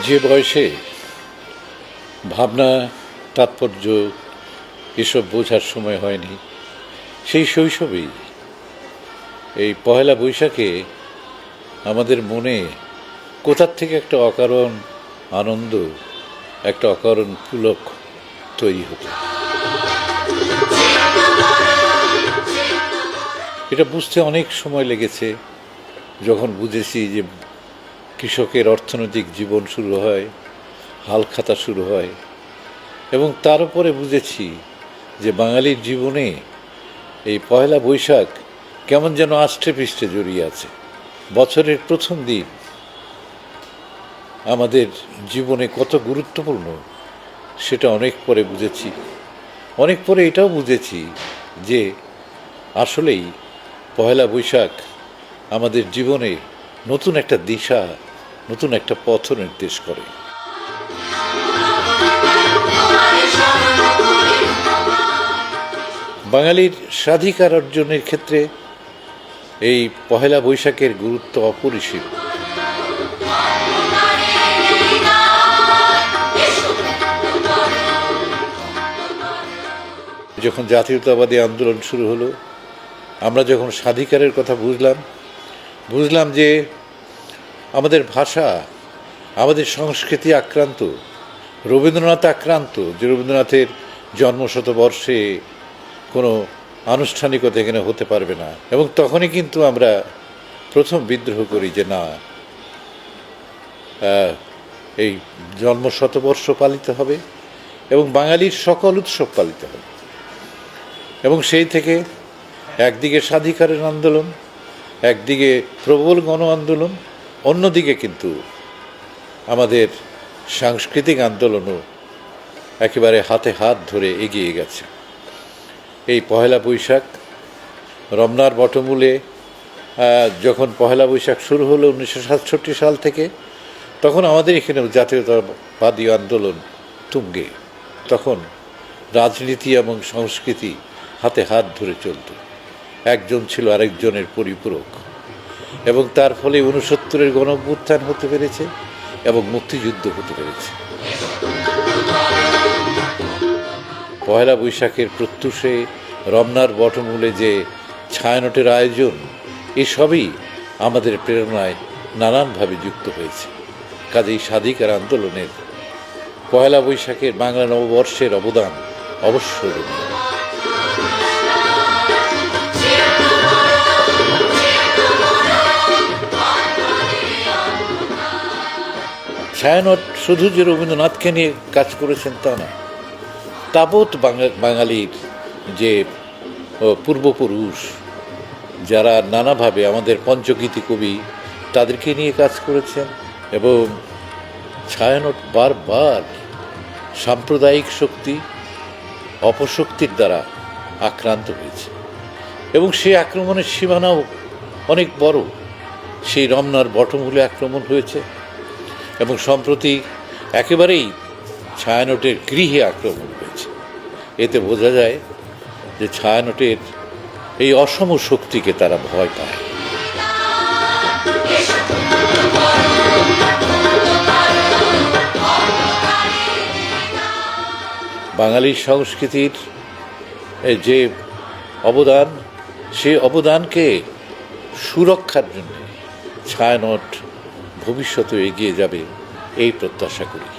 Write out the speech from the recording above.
যে বয়সে ভাবনা, তাৎপর্য এসব বোঝার সময় হয়নি, সেই শৈশবেই এই পহেলা বৈশাখে আমাদের মনে কোথার থেকে একটা অকারণ আনন্দ, একটা অকারণ পুলক তৈরি হতো। এটা বুঝতে অনেক সময় লেগেছে। যখন বুঝেছি যে কৃষকের অর্থনৈতিক জীবন শুরু হয়, হালখাতা শুরু হয়, এবং তার উপরে বুঝেছি যে বাঙালির জীবনে এই পয়লা বৈশাখ কেমন যেন আষ্টে পৃষ্ঠে জড়িয়ে আছে। বছরের প্রথম দিন আমাদের জীবনে কত গুরুত্বপূর্ণ সেটা অনেক পরে বুঝেছি। অনেক পরে এটাও বুঝেছি যে আসলেই পয়লা বৈশাখ আমাদের জীবনে নতুন একটা দিশা, নতুন একটা পথ নির্দেশ করে। বাঙালির স্বাধিকার অর্জনের ক্ষেত্রে এই পহেলা বৈশাখের গুরুত্ব অপরিসীম। যখন জাতীয়তাবাদী আন্দোলন শুরু হলো, আমরা যখন স্বাধিকারের কথা বুঝলাম যে আমাদের ভাষা, আমাদের সংস্কৃতি আক্রান্ত, রবীন্দ্রনাথ আক্রান্ত, যে রবীন্দ্রনাথের জন্মশতবর্ষে কোনো আনুষ্ঠানিকতা এখানে হতে পারবে না। এবং তখনই কিন্তু আমরা প্রথম বিদ্রোহ করি যে না, এই জন্মশতবর্ষ পালিত হবে এবং বাঙালির সকল উৎসব পালিত হবে। এবং সেই থেকে একদিকে স্বাধিকারের আন্দোলন, একদিকে প্রবল গণ আন্দোলন, অন্যদিকে কিন্তু আমাদের সাংস্কৃতিক আন্দোলনও একেবারে হাতে হাত ধরে এগিয়ে গেছে। এই পহেলা বৈশাখ, রমনার বটমূলে যখন পহেলা বৈশাখ শুরু হলো 1967 সাল থেকে, তখন আমাদের এখানে জাতীয়তাবাদী আন্দোলন তুঙ্গে। তখন রাজনীতি এবং সংস্কৃতি হাতে হাত ধরে চলত, একজন ছিল আরেকজনের পরিপূরক, এবং তার ফলে 69-এর গণঅভ্যুত্থান হতে পেরেছে এবং মুক্তিযুদ্ধ হতে পেরেছে। পয়লা বৈশাখের প্রত্যুষে রমনার বটমূলে যে ছায়ানটের আয়োজন, এসবই আমাদের প্রেরণায় নানানভাবে যুক্ত হয়েছে। কাজেই স্বাধিকার আন্দোলনের পয়লা বৈশাখের বাংলা নববর্ষের অবদান অবশ্যই। ছায়ানট শুধু যে রবীন্দ্রনাথকে নিয়ে কাজ করেছেন তা না, তাবৎ বাঙালির যে পূর্বপুরুষ যারা নানাভাবে আমাদের পঞ্চগীতি কবি, তাদেরকে নিয়ে কাজ করেছেন। এবং ছায়ানট বারবার সাম্প্রদায়িক শক্তি, অপশক্তির দ্বারা আক্রান্ত হয়েছে, এবং সেই আক্রমণের সীমানাও অনেক বড়। সেই রমনার বটমূলে আক্রমণ হয়েছে, এবং সম্প্রতি একেবারেই ছায়ানটের গৃহে আক্রমণ হয়েছে। এতে বোঝা যায় যে ছায়ানটের এই অসম শক্তিকে তারা ভয় পায়। বাঙালির সংস্কৃতির যে অবদান, সেই অবদানকে সুরক্ষার জন্য ছায়ানট ভবিষ্যতে এগিয়ে যাবে, এই প্রত্যাশা করি।